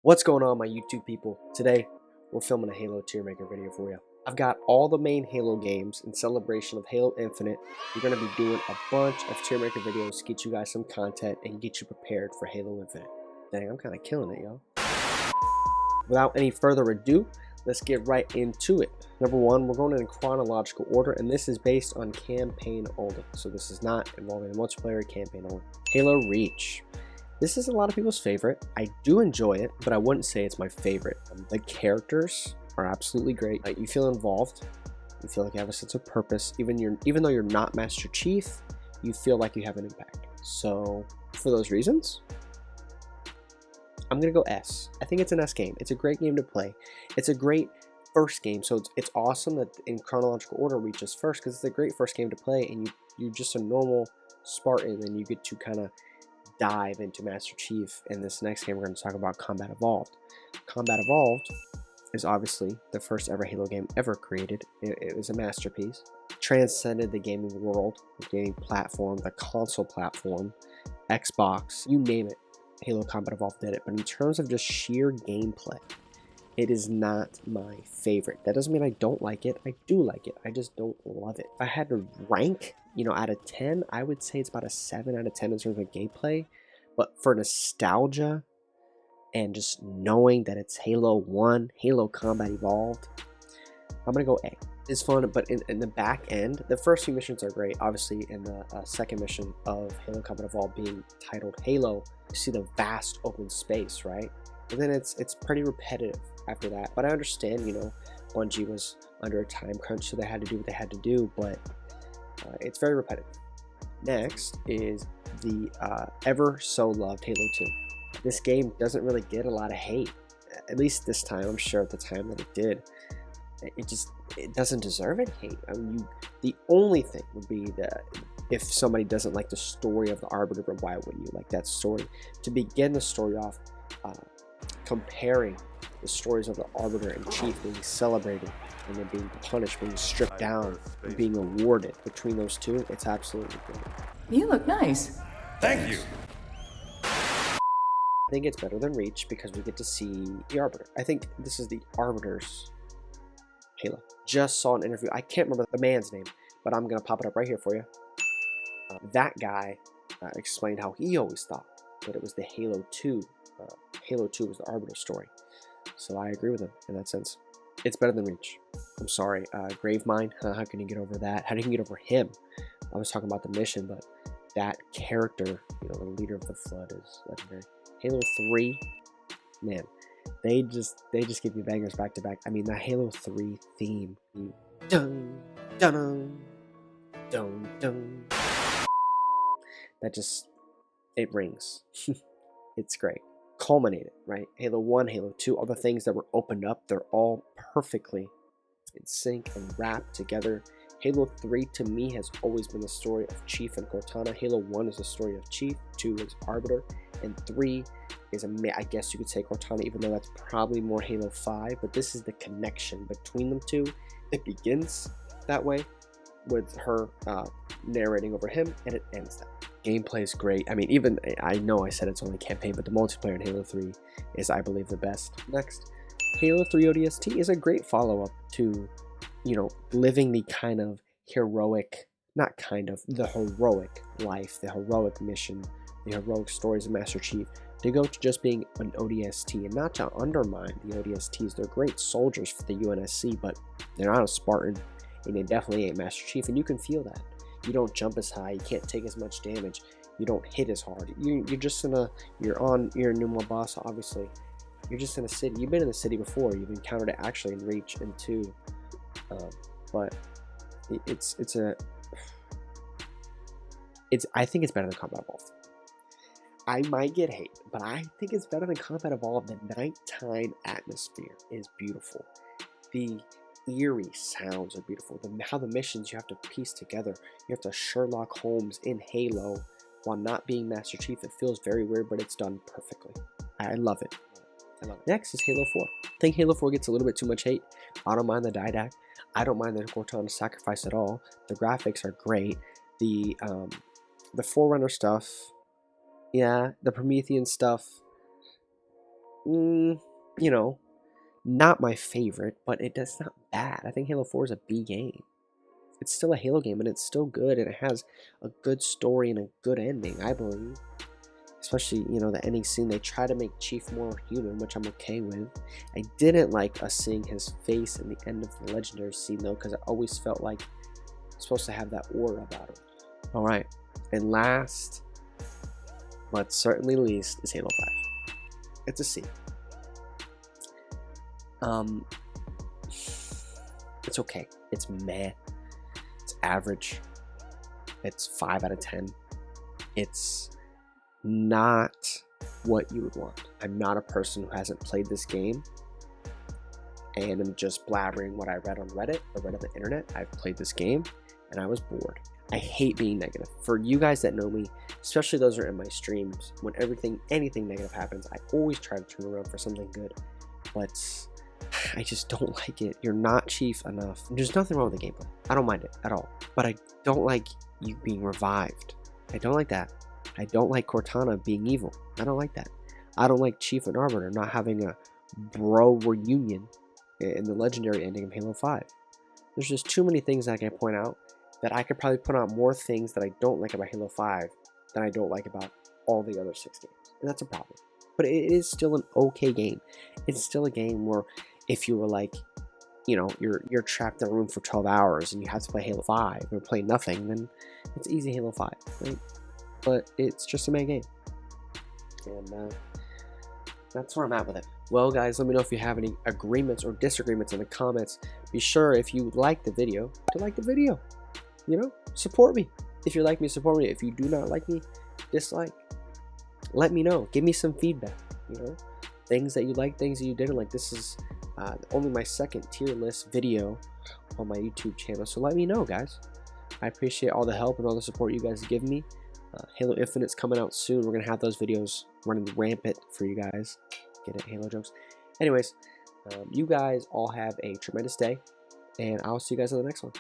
What's going on, my YouTube people? Today, we're filming a Halo tier maker video for you. I've got all the main Halo games in celebration of Halo Infinite. We're going to be doing a bunch of tier maker videos to get you guys some content and get you prepared for Halo Infinite. Dang, I'm kind of killing it, y'all. Without any further ado, let's get right into it. Number one, we're going in chronological order, and this is based on campaign only. So this is not involving the multiplayer, campaign only. Halo Reach. This is a lot of people's favorite. I do enjoy it, but I wouldn't say it's my favorite. The characters are absolutely great. You feel involved. You feel like you have a sense of purpose. Even though you're not Master Chief, you feel like you have an impact. So for those reasons, I'm gonna go S. I think it's an S game. It's a great game to play. It's a great first game. So it's awesome that in chronological order Reach is first, because it's a great first game to play, and you're just a normal Spartan, and you get to kind of dive into Master Chief. In this next game, we're going to talk about Combat Evolved. Combat Evolved is obviously the first ever Halo game ever created. It was a masterpiece. Transcended the gaming world, the gaming platform, the console platform, Xbox, you name it. Halo Combat Evolved did it. But in terms of just sheer gameplay, it is not my favorite. That doesn't mean I don't like it. I do like it. I just don't love it. If I had to rank, out of 10, I would say it's about a 7 out of 10 in terms of gameplay. But for nostalgia and just knowing that it's Halo 1, Halo Combat Evolved, I'm going to go A. It's fun, but in the back end, the first few missions are great. Obviously, in the second mission of Halo Combat Evolved being titled Halo, you see the vast open space, right? And then it's pretty repetitive after that. But I understand, Bungie was under a time crunch, so they had to do what they had to do, but it's very repetitive. Next is the ever so loved Halo 2. This game doesn't really get a lot of hate, at least this time. I'm sure at the time that it did. It doesn't deserve any hate. I mean, the only thing would be that if somebody doesn't like the story of the Arbiter, but why wouldn't you like that story? To begin the story off, comparing the stories of the Arbiter and Chief being celebrated and then being punished, being stripped down, and being awarded between those two, it's absolutely great. You look nice. Thank you. I think it's better than Reach because we get to see the Arbiter. I think this is the Arbiter's Halo. Just saw an interview. I can't remember the man's name, but I'm going to pop it up right here for you. That guy explained how he always thought that it was the Halo 2. Halo 2 was the Arbiter story. So I agree with him in that sense. It's better than Reach. I'm sorry. Gravemind, how can you get over that? How do you get over him? I was talking about the mission, but that character, the leader of the Flood, is legendary. Halo 3, man, they just give you bangers back to back. I mean, the Halo 3 theme, dun dun dun dun, that just, it rings. It's great. Culminated, right? Halo 1, Halo 2, all the things that were opened up, they're all perfectly in sync and wrapped together. Halo 3 to me has always been the story of Chief and Cortana. Halo 1 is the story of Chief, 2 is Arbiter, and 3 is, I guess you could say, Cortana, even though that's probably more Halo 5, but this is the connection between them two. It begins that way with her narrating over him, and it ends that way. Gameplay is great. I mean, even, I know I said it's only campaign, but the multiplayer in Halo 3 is, I believe, the best. Next, Halo 3 ODST is a great follow-up to, living the kind of heroic, not kind of, the heroic life, the heroic mission, the heroic stories of Master Chief, to go to just being an ODST, and not to undermine the ODSTs. They're great soldiers for the UNSC, but they're not a Spartan, and they definitely ain't Master Chief, and you can feel that. You don't jump as high, you can't take as much damage, you don't hit as hard. You're just you're a Numa boss, obviously. You're just in a city. You've been in the city before. You've encountered it actually in Reach and 2. But I think it's better than Combat Evolved. I might get hate, but I think it's better than Combat Evolved. The nighttime atmosphere is beautiful. The eerie sounds are beautiful. How the missions you have to piece together. You have to Sherlock Holmes in Halo while not being Master Chief. It feels very weird, but it's done perfectly. I love it. Next is Halo 4. I think Halo 4 gets a little bit too much hate. I don't mind the didact. I don't mind the Cortana sacrifice at all. The graphics are great. The Forerunner stuff, yeah, the Promethean stuff, you know, not my favorite, but it's not bad. I think Halo 4 is a B game. It's still a Halo game, and it's still good, and it has a good story and a good ending, I believe. Especially, you know, the ending scene, they try to make Chief more human, which I'm okay with. I didn't like us seeing his face in the end of the Legendary scene, though, because I always felt like it's supposed to have that aura about him. Alright, and last, but certainly least, is Halo 5. It's a C. It's okay. It's meh. It's average. It's 5 out of 10. It's not what you would want. I'm not a person who hasn't played this game and I'm just blabbering what I read on Reddit or read on the internet. I've played this game and I was bored. I hate being negative. For you guys that know me, especially those who are in my streams, when anything negative happens, I always try to turn around for something good. But I just don't like it. You're not Chief enough. There's nothing wrong with the gameplay. I don't mind it at all. But I don't like you being revived. I don't like that. I don't like Cortana being evil. I don't like that. I don't like Chief and Arbiter not having a bro reunion in the Legendary ending of Halo 5. There's just too many things that I can point out that I could probably put out more things that I don't like about Halo 5 than I don't like about all the other 6 games. And that's a problem. But it is still an okay game. It's still a game where if you were like, you know, you're trapped in a room for 12 hours and you have to play Halo 5 or play nothing, then it's easy Halo 5, right? But it's just a main game. And that's where I'm at with it. Well, guys, let me know if you have any agreements or disagreements in the comments. Be sure, if you like the video, to like the video. You know, support me. If you like me, support me. If you do not like me, dislike. Let me know. Give me some feedback. You know, things that you like, things that you didn't like. This is only my second tier list video on my YouTube channel. So let me know, guys. I appreciate all the help and all the support you guys give me. Halo Infinite's coming out soon. We're going to have those videos running rampant for you guys. Get it? Halo jokes. Anyways, you guys all have a tremendous day, and I'll see you guys on the next one.